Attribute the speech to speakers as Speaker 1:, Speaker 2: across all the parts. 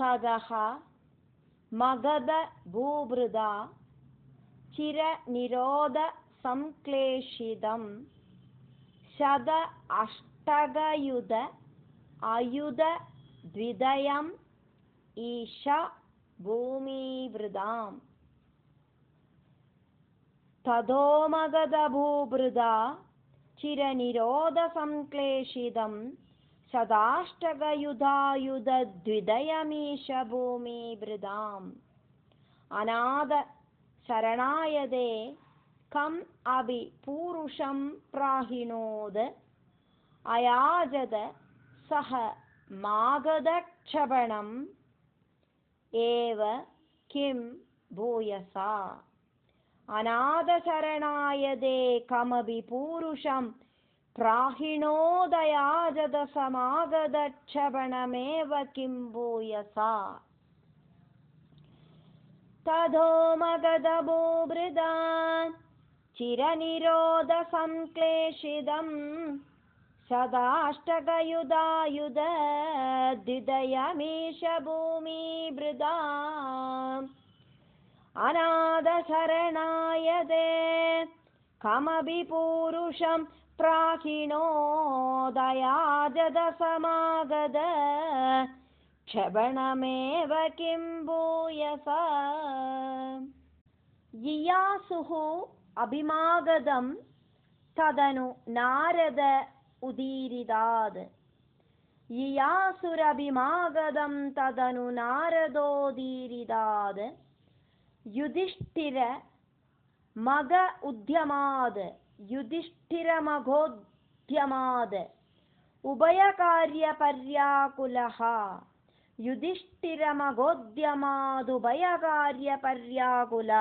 Speaker 1: ततः मगधभूभृदा चिरनिरोधसंक्लेशितं शत अष्टगयुध आयुधद्विदयम् ईश भूमिभृदाम् ततो मगधभूभृदा चिरनिरोधसंक्लेशितं शताष्टकयुधायुधद्विदयमीश भूमिभृदाम् अनाथ शरणायते कम् अपि पूरुषं प्राहिणोद अयाजत सह मागधक्षपणम् एव किं भूयसा अनाथशरणायते कमपि पूरुषं प्राहिणोदयाजत समागधक्षपणमेव किं भूयसा ततो मगधभूभृदा चिरनिरोधसंक्लेशितं शताष्टकयुधायुधद्विदयमीश भूमिभृदाम् अनाथशरणायते कमपि पूरुषं प्राहिणोदयाजत समागध क्षपणमेव किं भूयसा ययासुः अभिमागधं तदनु नारद उदीरिदात् ययासुरभिमागधं तदनु नारदोदीरिदात् युधिष्ठिर मग उद्यमाद् युधिष्ठिरमघोद्यमाद् उभयकार्यपर्याकुलः युधिष्ठिरमघोद्यमादुभयकार्यपर्याकुल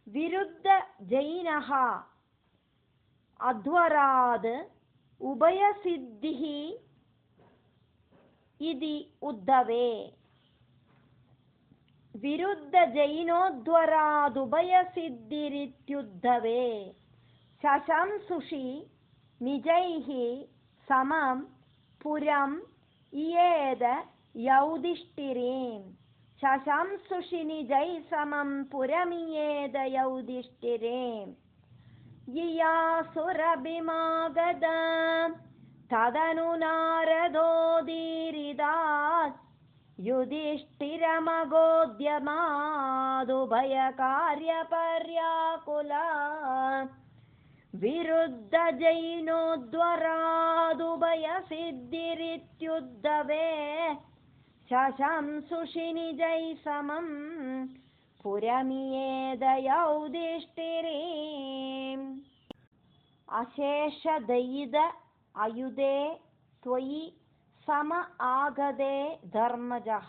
Speaker 1: विरुद्धजैनः अध्वराद् उभयसिद्धिः इति उद्धवे विरुद्धजैनोध्वरादुभयसिद्धिरित्युद्धवे शशंसुषि निजैः समं पुरम् इयेद यौधिष्ठिरीं शशंसुषि निजैः समं पुरमियेद यौधिष्ठिरीं ययासुरभिमागधा तदनु नारदोदीरिदात् युधिष्ठिरमघोद्यमादुभयकार्यपर्याकुला विरुद्धजैनोध्वरादुभयसिद्धिरित्युद्धवे शशंसुषि निजैः समं पुरमियेद यौधिष्ठिरीम् अशेषदयिद अयुधे त्वयि सम आगते धर्मजः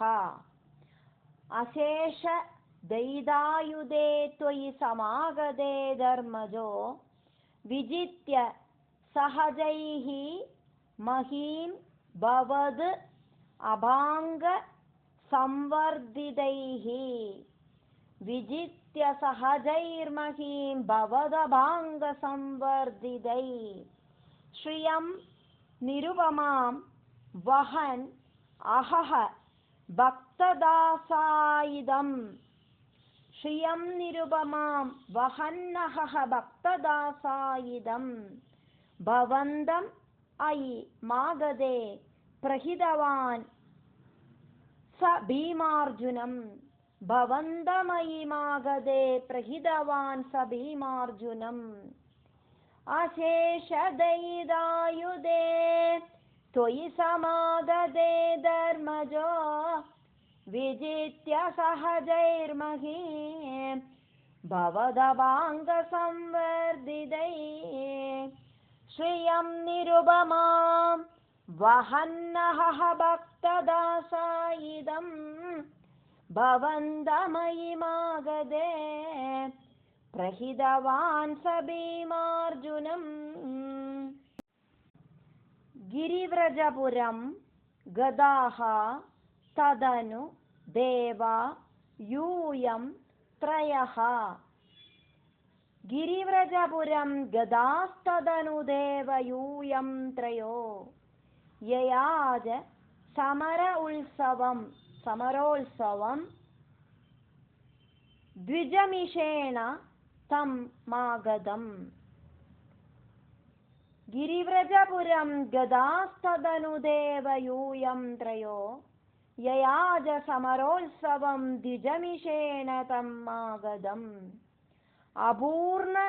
Speaker 1: अशेषदयिदायुधे त्वयि समागते धर्मजो विजित्य सहजैः महीं भवद् अभाङ्ग संवर्धितैः विजित्य सहजैर्महीं भवदभाङ्ग संवर्धितैः श्रियं निरुपमां वहन् अहः भक्तदासायिदम् श्रियं निरुपमां वहन्नहः भक्तदासायिदम् भवन्तम् अयि मागधे प्रहितवान् स भीमार्जुनम् भवन्तमयि मागधे प्रहितवान् स भीमार्जुनम् अशेषदयिदायुधे त्वयि समागते धर्मजो विजित्य सहजैर्महीं भवदभाङ्ग संवर्धितैः श्रियं निरुपमां वहन्नहः भक्तदासायिदम् भवन्तमयि मागधे प्रहितवान् स भीमार्जुनम् गिरिव्रजपुरं गदाः तदनु देवा यूयं त्रयः गिरिव्रजपुरं गदास्तदनु देवयूयं त्रयो ययाज समर उत्सवं समरोत्सवं द्विजमिषेण तं मागधम् गिरिव्रजपुरं गदास्तदनुदेव यूयं त्रयो ययाज समरोत्सवं द्विजमिषेण तं मागधम् अपूर्ण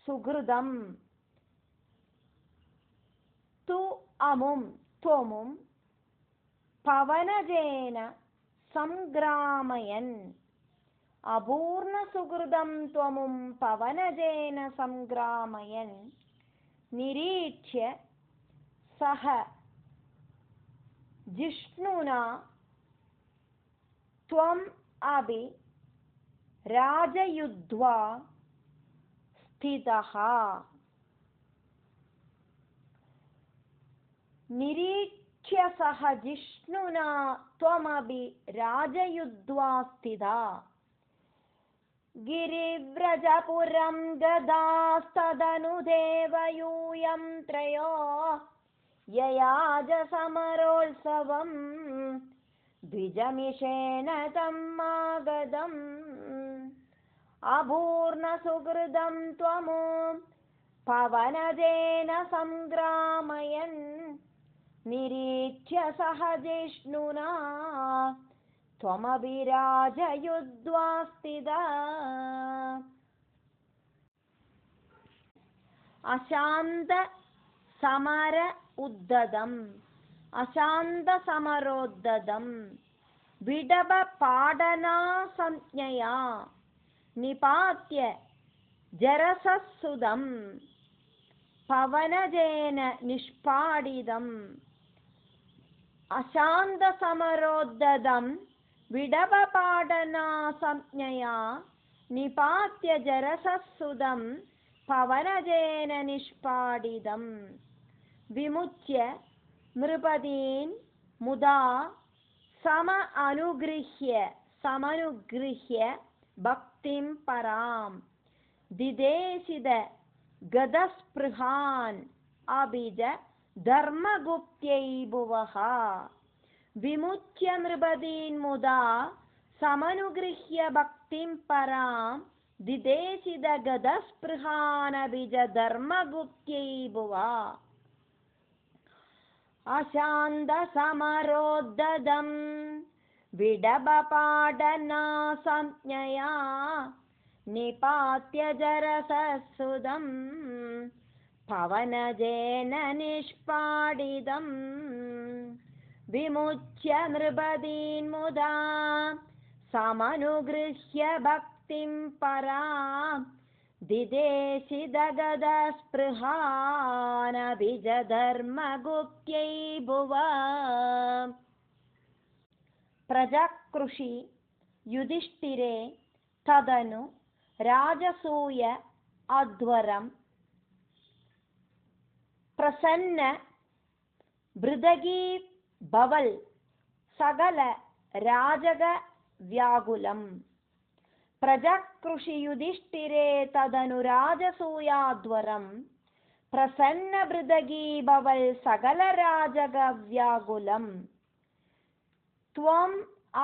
Speaker 1: सुहृदं तु अमुं त्वमुं पवनजेन संग्रामयन् अपूर्णसुहृदं त्वमुं पवनजेन संग्रामयन् निरीक्ष्य सह जिष्णुना त्वम् अपि राजयुध्वा स्थितः निरीक्ष्य सह जिष्णुना त्वमपि राजयुध्वा स्थिता गिरिव्रजपुरं गदास्तदनुदेव यूयं त्रयो ययाज समरोत्सवं द्विजमिषेण तं मागधम् अपूर्णसुहृदं त्वमुं पवनजेन संग्रामयन् निरीक्ष्य सह जिष्णुना त्वमपि राजयुध्वा स्थिता अशान्तसमरोद्धतं विडभपाडनासंज्ञया निपात्य जरसस्सुतं पवनजेन निष्पादितम् अशान्तसमरोद्धतं विडभपाडनासंज्ञया निपात्य जरसस्सुतं पवनजेन निष्पादितं विमुच्य नृपतीन् मुदा समनुगृह्य भक्तिं परां दिदेशिद गदस्पृहान् अभिज धर्मगुप्त्यै भुवः विमुच्य नृपतीन् मुदा समनुगृह्य भक्तिं परां दिदेशिद गदस्पृहान् अभिज धर्मगुप्त्यै भुवः अशान्तसमरोद्धतं विडभपाडनासंज्ञया निपात्य जरसस्सुतं पवनजेन निष्पादितं विमुच्य नृपतीन् मुदा समनुगृह्य भक्तिं परां दिदेशिद गदस्पृहान् अभिज धर्मगुप्त्यै भुवः प्रजकृषि युधिष्ठिरे तदनु राजसूय अध्वरं प्रसन्न भृदगी भवल सकल राजग व्याकुलम् प्रजकृषि युधिष्ठिरे तदनु राजसूयाध्वरं प्रसन्न भृदगी भवल सकल राजग व्याकुलम् त्वम्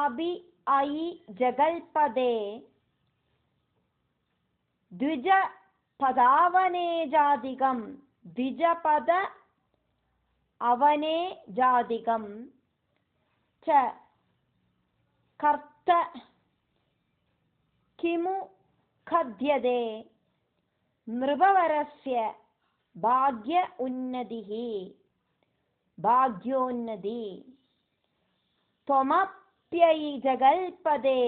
Speaker 1: अभि अयि जगल्पदे द्विजपदावने जातिकं द्विजपद अवने जातिकं च कर्त किमु खद्यते नृपवरस्य भाग्योन्नति त्वमप्ययि जगल्पदे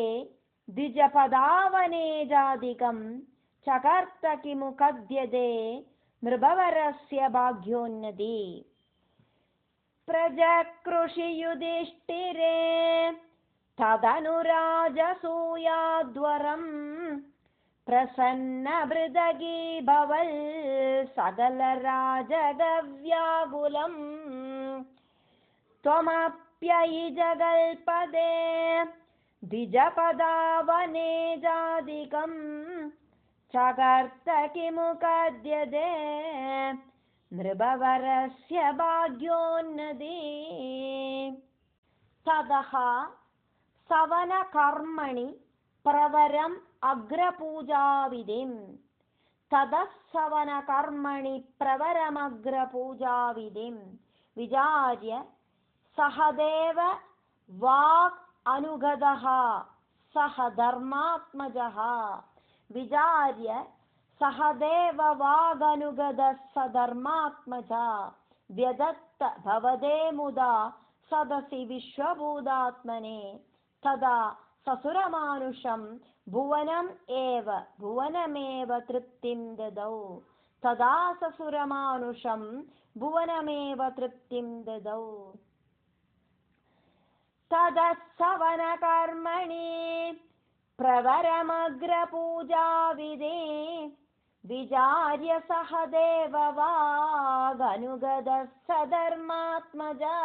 Speaker 1: द्विजपदावने जातिकं चकर्त किमु खद्यते नृपवरस्य भाग्योन्नति प्रजकृषि युधिष्ठिरे तदनु राजसूयाध्वरं प्रसन्न भृदगी भवल सकल राजगव्याकुलम् त्वमप्ययि जगल्पदे द्विजपदावने जातिकं चकर्त किमु खद्यते नृपवरस्य भाग्योन्नति ततः सवनकर्मणि प्रवरम् अग्रपूजाविधिं ततः सवनकर्मणि प्रवरमग्रपूजाविधिं विचार्य सहदेव वाक् अनुगतः सह धर्मात्मजः विचार्य सहदेव वागनुगतः स धर्मात्मजा व्यदत्त भवदे मुदा सदसि विश्वभूतात्मने तदा ससुरमानुषं भुवनमेव तृप्तिं ददौ तदा ससुरमानुषं भुवनमेव तृप्तिं ददौ ततः सवनकर्मणि प्रवरमग्रपूजाविधे विचार्य सहदेव वागनुगतः स धर्मात्मजा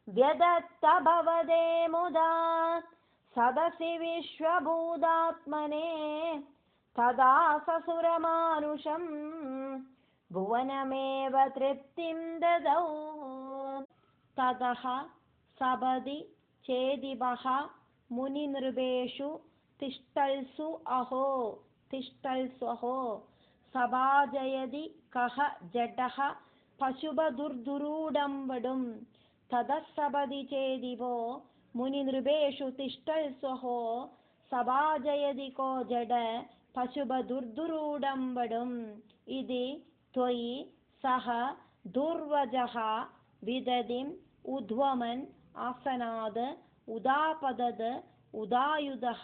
Speaker 1: व्यदत्त भवदे मुदा सदसि विश्वभूतात्मने तदा ससुरमानुषं भुवनमेव तृप्तिं ददौ ततः सपदि चेदिवः मुनिनृपेषु तिष्ठल्सु अहो सभाजयति कः जडः पशुपदुर्दुरूढं वडुं ततः सपदि चेदिवो मुनिनृपेषु तिष्ठल्स्वहो सभाजयति को जड पशुपदुर्दुरूढं वडुम् इति त्वयि सः दुर्वजः विदतिम् उद्वमन् आसनाद् उदापदद् उदायुधः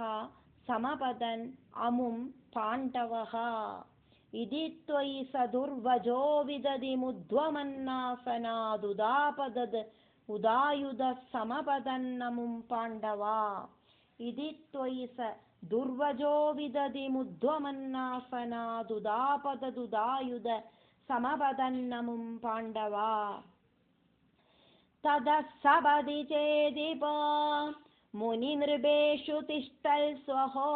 Speaker 1: समपतन् अमुं पाण्डवः इति त्वयि स दुर्वजो विदतिमुद्वमन्नासनादुदापदद् उदायुधः समपतन्नमुं पाण्डवा इति त्वयि स दुर्वजो विदतिमुद्वमन्नासनादुदापददुदायुध समपतन्नमुं पाण्डवा ततः सपदि चेदिव मुनिनृपेषु तिष्ठल्स्वहो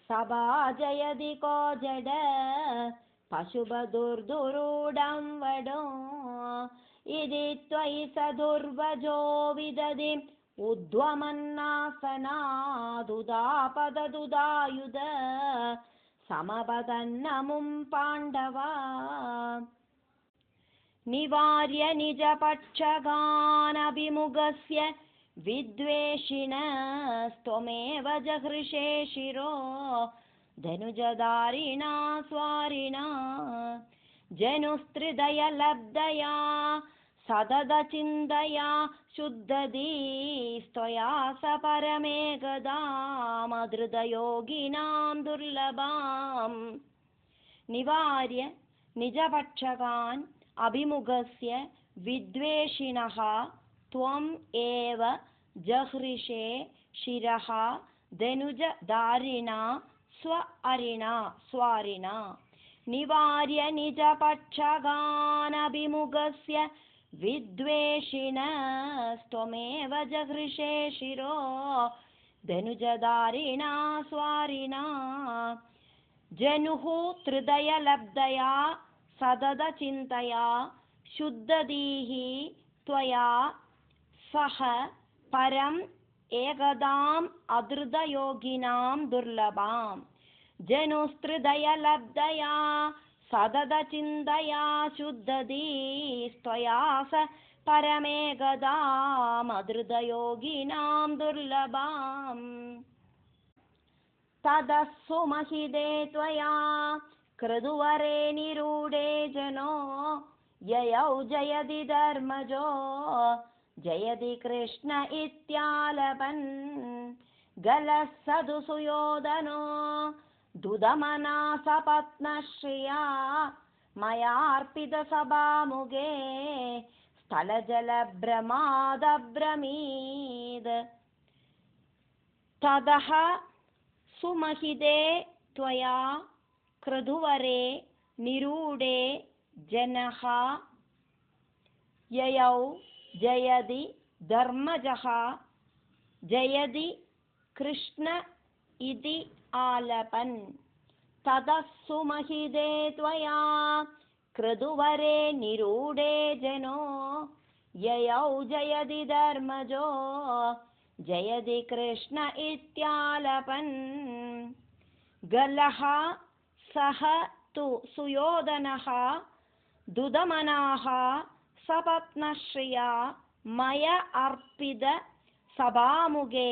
Speaker 1: सभाजयति को जड पशुपदुर्दुरूढं वडो इति त्वयि स दुर्वजो विदतिम् उद्वमन्नासनादुदापददुदायुध समपतन्नमुं पाण्डवा निवार्य निजपक्षगानभिमुखस्य विद्वेषिणस्त्वमेव जहृषे शिरो धनुजधारिणा स्वारिणा जनुस्त्रिदयलब्धया सततचिन्तया शुद्धधीस्त्वया स परमेकदामधृतयोगिनां दुर्लभाम् निवार्य निजपक्षगान् अभिमुखस्य विद्वेषिणः त्वम् एव जहृषे शिरः धनुजधारिणा स्वारिणा निवार्य निजपक्षगानभिमुखस्य विद्वेषिणस्त्वमेव जहृषे शिरो धनुजधारिणा स्वारिणा जनुः त्रिदयलब्धया सततचिन्तया शुद्धधीः त्वया सह परम् एकदाम् अधृतयोगिनां दुर्लभाम् जनुस्त्रिदयलब्धया सततचिन्तया शुद्धधीस्त्वया स परमेकदामधृतयोगिनां दुर्लभाम् ततः सुमहिते त्वया क्रतुवरे निरूढे जनो ययौ जयति धर्मजो जयति कृष्ण इत्यालपन् गलः सदु सुयोधनो दुदमना सपत्नश्रिया मयार्पितसभामुखे स्थलजलभ्रमादभ्रमीद ततः सुमहिते त्वया क्रतुवरे निरूढे जनः ययौ जयति धर्मजः जयति कृष्ण इति आलपन् ततः सुमहिते त्वया क्रतुवरे निरूढे जनो ययौ जयति धर्मजो जयति कृष्ण इत्यालपन् गलः सः तु सुयोधनः दुदमनाः सपत्नश्रिया मय अर्पित सभामुखे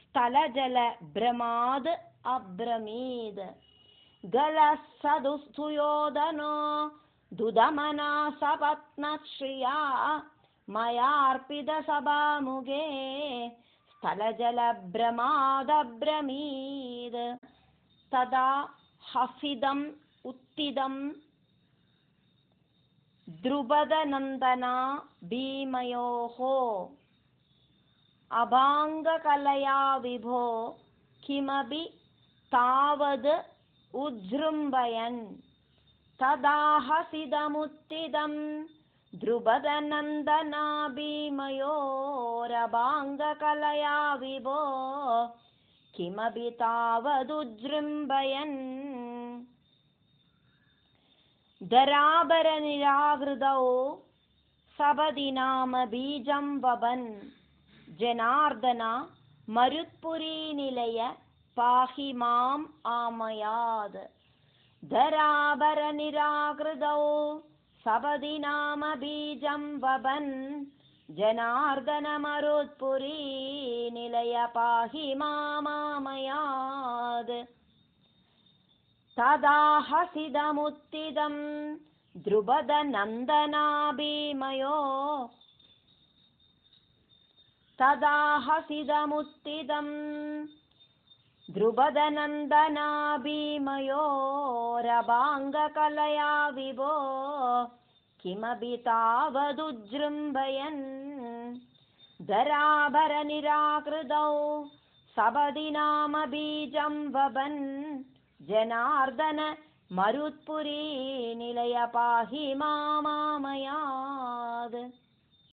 Speaker 1: स्थलजलभ्रमाद् अब्रमीद गलः सदु सुयोधनो दुदमना सपत्नश्रिया मयार्पित सभामुखे स्थलजलभ्रमादब्रमीद तदा हसिदम् उत्थितं द्रुपदनन्दना भीमयोः अभाङ्गकलया विभो किमपि तावद् उज्जृम्भयन् तदा हसिदमुत्थितं द्रुपदनन्दना भीमयोरभाङ्गकलया विभो किमपि तावदुज्जृम्भयन् धराभरनिराकृतौ सपदि नाम बीजं वपन् जनार्दन मरुत्पुरीनिलय पाहि माम् आमयात् धराभरनिराकृतौ सपदि नाम बीजं वपन् जनार्दन मरुत्पुरीनिलय पाहि मामामयात् तदा हसिदमुत्थितं द्रुपदनन्दना भीमयो तदा हसिदमुत्थितं द्रुपदनन्दना भीमयोरभाङ्गकलया विभो किमपि तावदुज्जृम्भयन् धराभरनिराकृतौ सपदि नाम बीजं वपन् जनार्दन मरुत्पुरीनिलय पाहि मामामयात्।